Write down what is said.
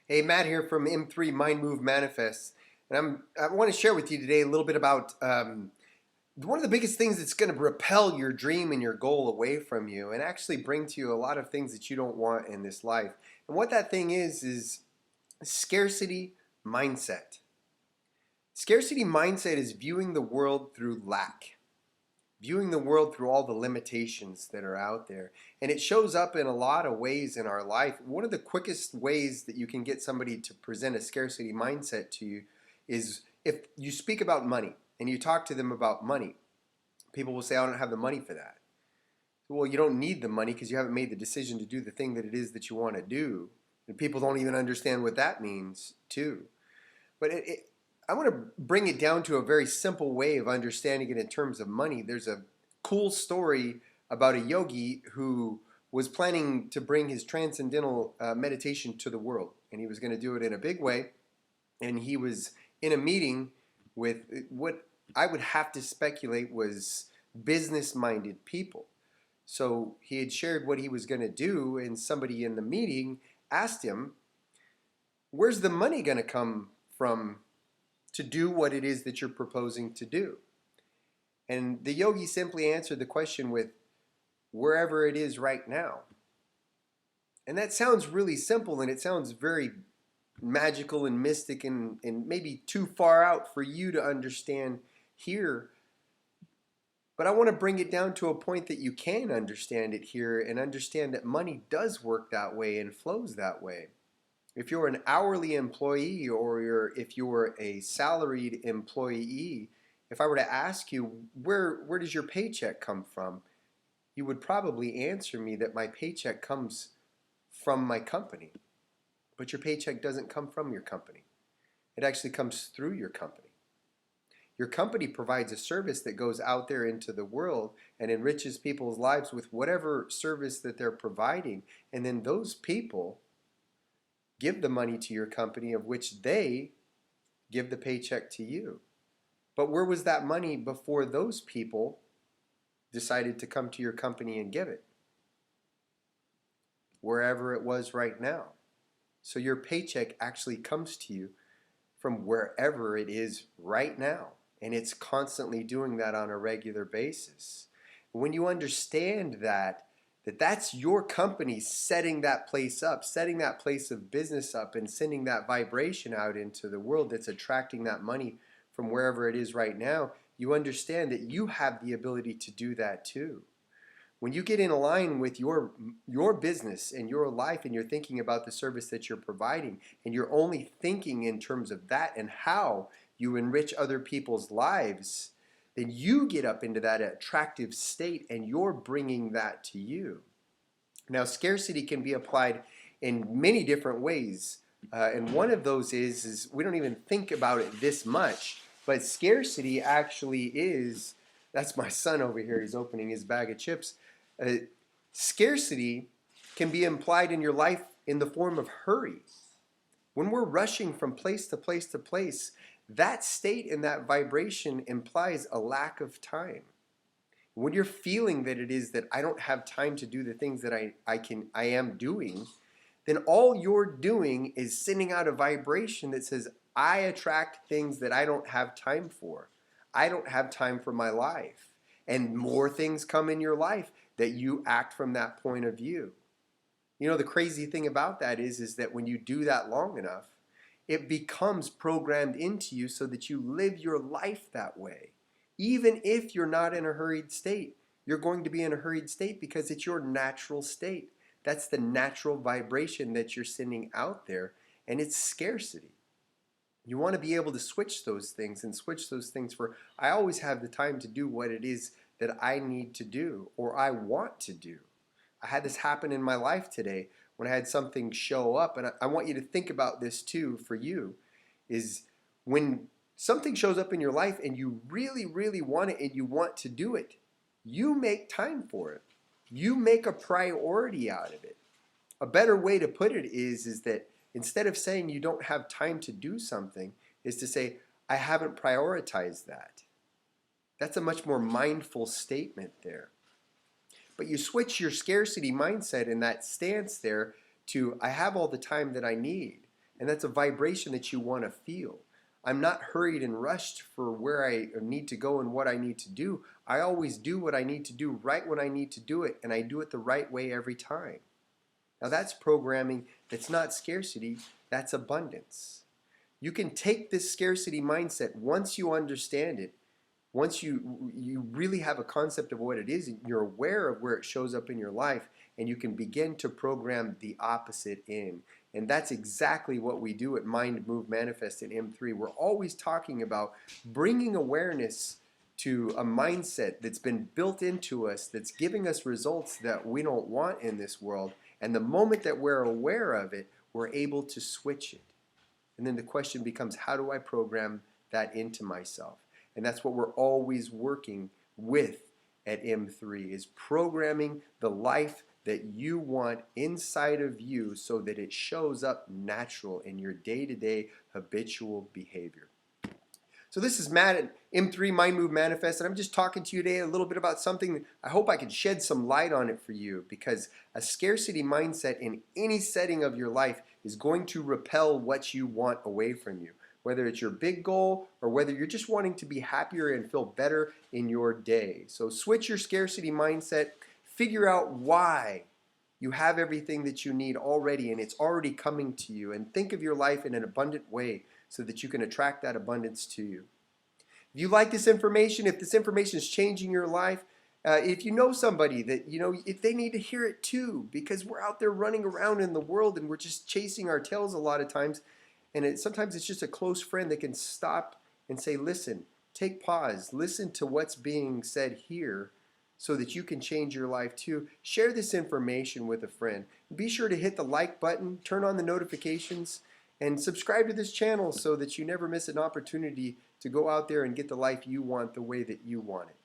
Hey, Matt here from M3 Mind Move Manifest, and I want to share with you today a little bit about one of the biggest things that's going to repel your dream and your goal away from you, and actually bring to you a lot of things that you don't want in this life. And what that thing is scarcity mindset. Scarcity mindset is viewing the world through lack, viewing the world through all the limitations that are out there. And it shows up in a lot of ways in our life. One of the quickest ways that you can get somebody to present a scarcity mindset to you is if you speak about money and you talk to them about money. People will say, I don't have the money for that. Well, you don't need the money because you haven't made the decision to do the thing that it is that you want to do. And people don't even understand what that means, too. But I want to bring it down to a very simple way of understanding it in terms of money. There's a cool story about a yogi who was planning to bring his transcendental meditation to the world. And he was going to do it in a big way. And he was in a meeting with what I would have to speculate was business-minded people. So he had shared what he was going to do, and somebody in the meeting asked him, where's the money going to come from to do what it is that you're proposing to do? And the yogi simply answered the question with, wherever it is right now. And that sounds really simple, and it sounds very magical and mystic and maybe too far out for you to understand here. But I want to bring it down to a point that you can understand it here and understand that money does work that way and flows that way. If you're an hourly employee or if you're a salaried employee, if I were to ask you, where does your paycheck come from? You would probably answer me that my paycheck comes from my company. But your paycheck doesn't come from your company. It actually comes through your company. Your company provides a service that goes out there into the world and enriches people's lives with whatever service that they're providing. And then those people give the money to your company, of which they give the paycheck to you. But where was that money before those people decided to come to your company and give it? Wherever it was right now. So your paycheck actually comes to you from wherever it is right now. And it's constantly doing that on a regular basis. When you understand that's your company setting that place up, setting that place of business up and sending that vibration out into the world that's attracting that money from wherever it is right now, you understand that you have the ability to do that too. When you get in line with your business and your life and you're thinking about the service that you're providing and you're only thinking in terms of that and how you enrich other people's lives, then you get up into that attractive state and you're bringing that to you. Now, scarcity can be applied in many different ways. And one of those is we don't even think about it this much, but scarcity actually is, that's my son over here, he's opening his bag of chips. Scarcity can be implied in your life in the form of hurry. When we're rushing from place to place to place, that state and that vibration implies a lack of time. When you're feeling that it is that I don't have time to do the things that I am doing, then all you're doing is sending out a vibration that says, I attract things that I don't have time for. I don't have time for my life. And more things come in your life that you act from that point of view. You know, the crazy thing about that is that when you do that long enough, it becomes programmed into you so that you live your life that way. Even if you're not in a hurried state, you're going to be in a hurried state because it's your natural state. That's the natural vibration that you're sending out there, and it's scarcity. You want to be able to switch those things and switch those things for, I always have the time to do what it is that I need to do or I want to do. I had this happen in my life today when I had something show up, and I want you to think about this too for you, is when something shows up in your life and you really, really want it and you want to do it, you make time for it. You make a priority out of it. A better way to put it is that instead of saying you don't have time to do something, is to say, I haven't prioritized that. That's a much more mindful statement there. But you switch your scarcity mindset in that stance there to, I have all the time that I need. And that's a vibration that you want to feel. I'm not hurried and rushed for where I need to go and what I need to do. I always do what I need to do right when I need to do it, and I do it the right way every time. Now that's programming that's not scarcity, that's abundance. You can take this scarcity mindset once you understand it, once you really have a concept of what it is, and you're aware of where it shows up in your life, and you can begin to program the opposite in. And that's exactly what we do at Mind, Move, Manifest in M3. We're always talking about bringing awareness to a mindset that's been built into us, that's giving us results that we don't want in this world. And the moment that we're aware of it, we're able to switch it. And then the question becomes, how do I program that into myself? And that's what we're always working with at M3, is programming the life that you want inside of you so that it shows up natural in your day-to-day habitual behavior. So this is Matt at M3 Mind Move Manifest, and I'm just talking to you today a little bit about something that I hope I can shed some light on it for you, because a scarcity mindset in any setting of your life is going to repel what you want away from you, whether it's your big goal or whether you're just wanting to be happier and feel better in your day. So switch your scarcity mindset, figure out why you have everything that you need already and it's already coming to you, and think of your life in an abundant way so that you can attract that abundance to you. If you like this information, if this information is changing your life, if you know somebody that, if they need to hear it too, because we're out there running around in the world and we're just chasing our tails a lot of times, and sometimes it's just a close friend that can stop and say, listen, take pause, listen to what's being said here so that you can change your life too. Share this information with a friend. Be sure to hit the like button, turn on the notifications, and subscribe to this channel so that you never miss an opportunity to go out there and get the life you want the way that you want it.